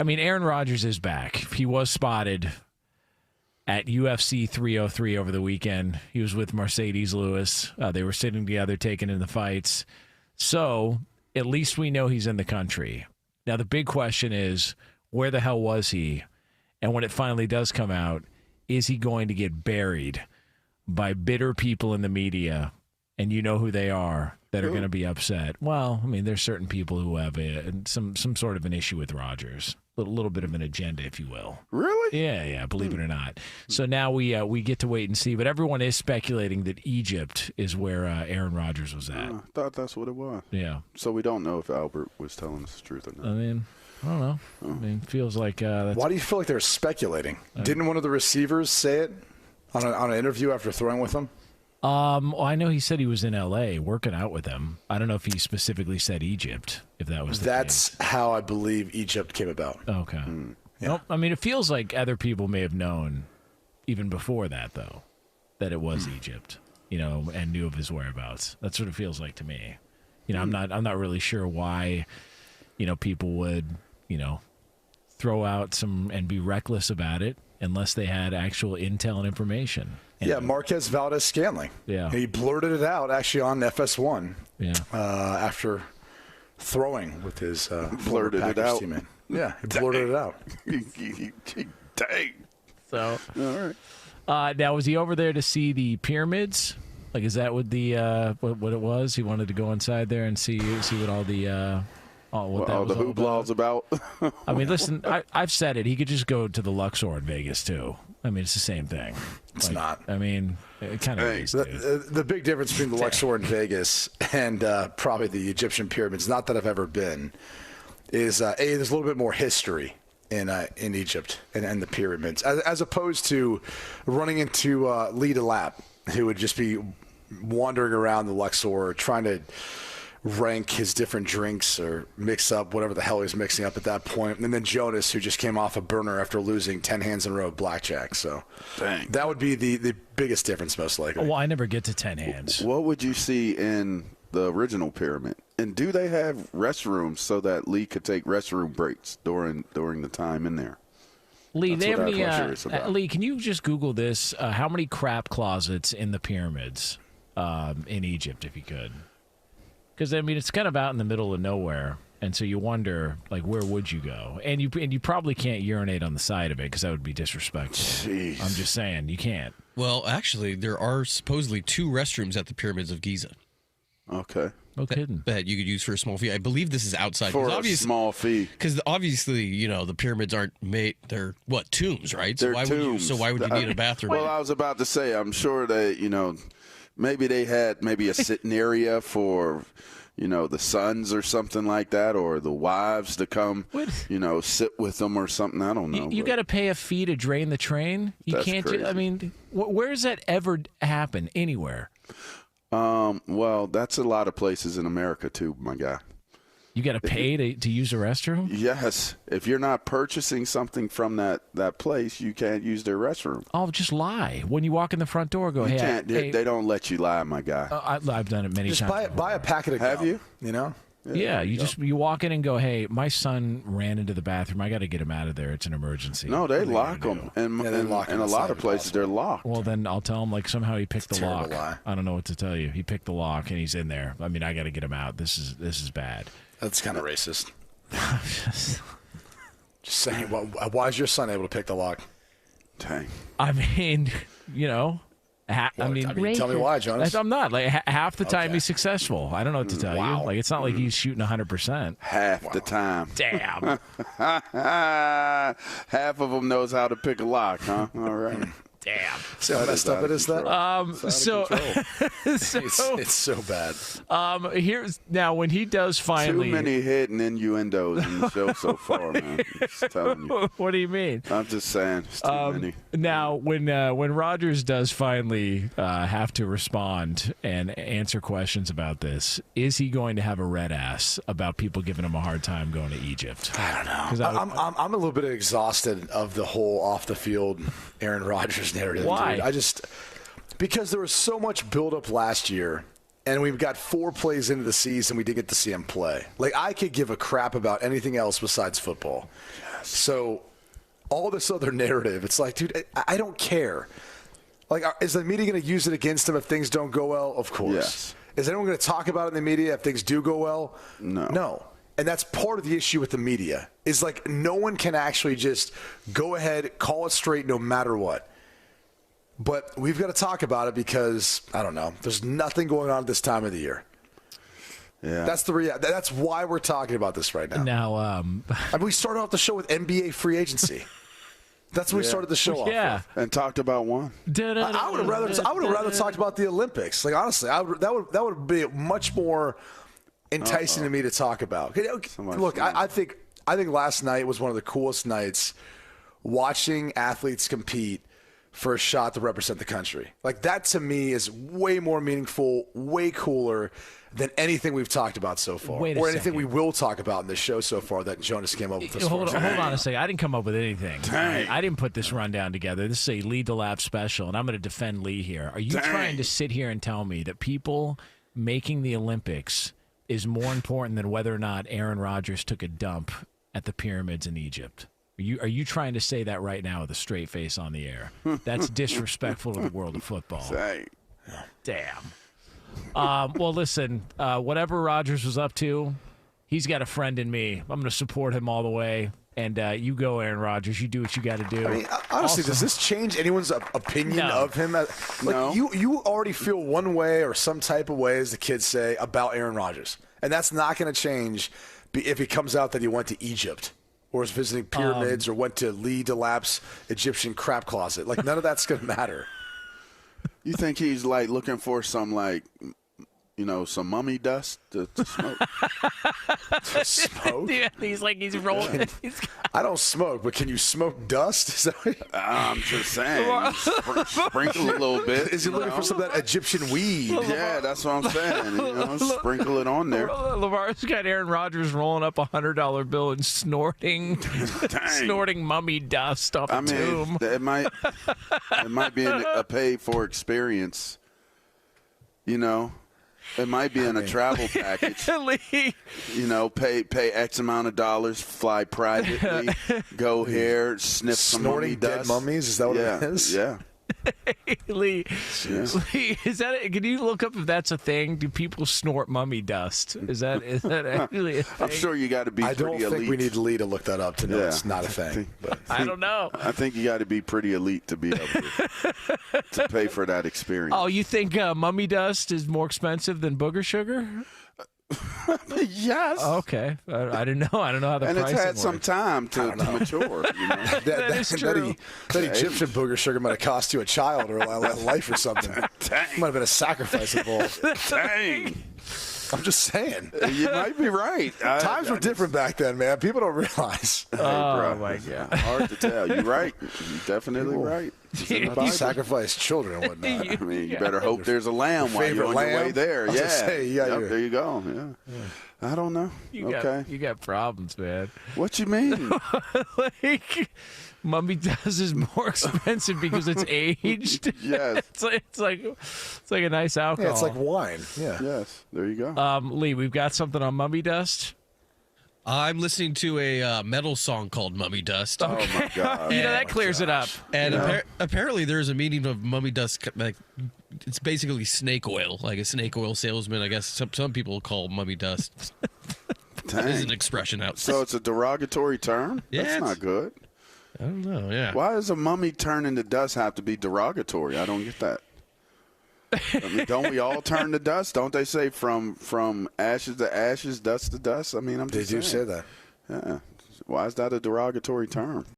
I mean, Aaron Rodgers is back. He was spotted at UFC 303 over the weekend. He was with Mercedes Lewis. They were sitting together, taking in the fights. So at least we know he's in the country. Now, the big question is, where the hell was he? And when it finally does come out, is he going to get buried by bitter people in the media? And you know who they are that are going to be upset. Well, I mean, there's certain people who have some sort of an issue with Rodgers. A little bit of an agenda, if you will. Really? Yeah, believe it or not. So now we get to wait and see. But everyone is speculating that Egypt is where Aaron Rodgers was at. I thought that's what it was. Yeah. So we don't know if Albert was telling us the truth or not. I mean, I don't know. I mean, feels like that's... Why do you feel like they're speculating? Didn't one of the receivers say it on an interview after throwing with them? Well, I know he said he was in L.A. working out with them. I don't know if he specifically said Egypt, if that was the That's case. how I believe Egypt came about. Okay. Yeah. Nope. I mean, it feels like other people may have known even before that, though, that it was Egypt, and knew of his whereabouts. That's what it feels like to me. I'm not really sure why, people would, throw out some and be reckless about it unless they had actual intel and information. Yeah, Marquez Valdez-Scantling. Yeah. He blurted it out actually on FS1 after throwing with his Blurted it out. teammate. Yeah, he blurted it out. Dang. So, All right. now, was he over there to see the pyramids? Like, is that what the what it was? He wanted to go inside there and see what all the what that was the hooblah's about. I mean, listen, I've said it. He could just go to the Luxor in Vegas too. I mean, it's the same thing. It's not. I mean, it kind of is. Dude. The big difference between the Luxor in Vegas and probably the Egyptian pyramids, not that I've ever been, is there's a little bit more history in Egypt and the pyramids, as opposed to running into Lee DeLapp, who would just be wandering around the Luxor trying to rank his different drinks or mix up whatever the hell he's mixing up at that point. And then Jonas, who just came off a burner after losing 10 hands in a row of blackjack. So Dang. That would be the biggest difference, most likely. Well, I never get to 10 hands. What would you see in the original pyramid? And do they have restrooms so that Lee could take restroom breaks during the time in there? Lee, That's they have what any, I'm curious about. Lee, can you just Google this? How many crap closets in the pyramids in Egypt, if you could? Because, I mean, it's kind of out in the middle of nowhere, and so you wonder, like, where would you go? And you probably can't urinate on the side of it because that would be disrespectful. Jeez. I'm just saying, you can't. Well, actually, there are supposedly 2 restrooms at the pyramids of Giza. Okay. No kidding. That you could use for a small fee. I believe this is outside. For a small fee. Because obviously, the pyramids aren't made, they're, tombs, right? They're tombs. Why would you need a bathroom? Well, I was about to say, I'm sure that, maybe they had a sitting area for, the sons or something like that, or the wives to come, sit with them or something. I don't know. You got to pay a fee to drain the train? You That's can't crazy. I mean, where does that ever happen? Anywhere? Well, that's a lot of places in America too, my guy. You got to pay to use a restroom? Yes. If you're not purchasing something from that place, you can't use their restroom. Oh, just lie. When you walk in the front door, go, You hey, can't. They don't let you lie, my guy. I've done it many Just times. buy a packet of Have gum, you? Yeah, you walk in and go, hey, my son ran into the bathroom. I got to get him out of there. It's an emergency. No, they What are you lock gonna them, do? and they lock in them a lot inside of places possible. they're locked. Well, then I'll tell him, like, somehow he picked It's the a lock. terrible lie. I don't know what to tell you. He picked the lock, and he's in there. I mean, I got to get him out. This is bad. That's kind of racist. Just saying, why is your son able to pick the lock? Dang. I mean, I mean, tell me why, Jonas. I'm not. Like, half the time he's successful. I don't know what to tell Wow. you. Like, it's not like he's shooting 100%. Half the time. Damn. Half of them knows how to pick a lock, huh? All right. Damn. See how messed up it is, though? So It's so bad. here's now when he does finally. Too many hidden innuendos in the show so far, man. I'm just telling you. What do you mean? I'm just saying, it's too many. Now, when Rodgers does finally have to respond and answer questions about this, is he going to have a red ass about people giving him a hard time going to Egypt? I don't know. 'Cause I'm a little bit exhausted of the whole off the field Aaron Rodgers narrative. Why? Dude. Because there was so much buildup last year, and we've got 4 plays into the season we didn't get to see him play. Like, I could give a crap about anything else besides football. So all this other narrative, it's like, dude, I don't care. Like, is the media going to use it against him if things don't go well? Of course. Yes. Is anyone going to talk about it in the media if things do go well? No. No. And that's part of the issue with the media, is like no one can actually just go ahead, call it straight no matter what. But we've got to talk about it because, I don't know, there's nothing going on at this time of the year. Yeah. That's why we're talking about this right now. Now, I mean, we started off the show with NBA free agency. That's what we started the show off with. And talked about one. I would have rather talked about the Olympics. Like, honestly, that would be much more enticing to me to talk about. Look, I think last night was one of the coolest nights watching athletes compete for a shot to represent the country. Like, that to me is way more meaningful, way cooler than anything we've talked about so far, or anything we will talk about in this show so far that Jonas came up with. Hold on a second. I didn't come up with anything. I didn't put this rundown together. This is a Lee DeLapp special, and I'm going to defend Lee here. Are you trying to sit here and tell me that people making the Olympics is more important than whether or not Aaron Rodgers took a dump at the pyramids in Egypt? Are you trying to say that right now with a straight face on the air? That's disrespectful to the world of football. Damn. Well, listen, whatever Rodgers was up to, he's got a friend in me. I'm going to support him all the way. And you go, Aaron Rodgers. You do what you got to do. I mean, honestly, does this change anyone's opinion of him? Like, No. You already feel one way or some type of way, as the kids say, about Aaron Rodgers. And that's not going to change if it comes out that he went to Egypt or was visiting pyramids or went to Lee DeLapp's Egyptian crap closet. Like, none of that's going to matter. You think he's like looking for some some mummy dust to smoke? To smoke? Yeah, he's rolling. I don't smoke, but can you smoke dust? Is that what I'm just saying. Sprinkle a little bit. Is he looking for some of that Egyptian weed? Yeah, that's what I'm saying. Sprinkle it on there. LaVar's got Aaron Rodgers rolling up a $100 bill and snorting mummy dust off a tomb. It might be a pay-for experience. It might be in a travel package. Pay X amount of dollars, fly privately, go here, sniff some mummy dust. Dead mummies? Is that what it is? Yeah. Lee, is that it? Can you look up if that's a thing? Do people snort mummy dust? Is that actually a thing? I'm sure you got to be pretty elite. I don't think we need Lee to look that up to know it's not a thing. I don't know. I think you got to be pretty elite to be able to pay for that experience. Oh, you think mummy dust is more expensive than booger sugar? Yes. Okay. I didn't know. I don't know how the pricing works. And it's had works. some time to mature. That is true. That Egyptian booger sugar might have cost you a child or a life or something. Dang. Might have been a sacrifice involved. Dang. I'm just saying. You might be right. Times were different back then, man. People don't realize. Hey, bro. My God. Hard to tell. You're right. You're definitely right. You sacrifice children and whatnot. I mean, you better hope there's a lamb while you're on your way there. There you go. Yeah. I don't know. You got problems, man. What you mean? Mummy dust is more expensive because it's aged. Yes. It's like a nice alcohol. Yeah, it's like wine. Yeah. Yes. There you go. Lee, we've got something on mummy dust. I'm listening to a metal song called Mummy Dust. Oh, my God. That clears it up. And apparently there's a meaning of mummy dust. Like, it's basically snake oil, like a snake oil salesman. I guess some people call mummy dust. That is an expression out. So it's a derogatory term? Yeah, That's not good. I don't know, yeah. Why does a mummy turn into dust have to be derogatory? I don't get that. I mean, don't we all turn to dust? Don't they say from ashes to ashes, dust to dust? I mean, I'm just saying. They do say that. Yeah. Why is that a derogatory term?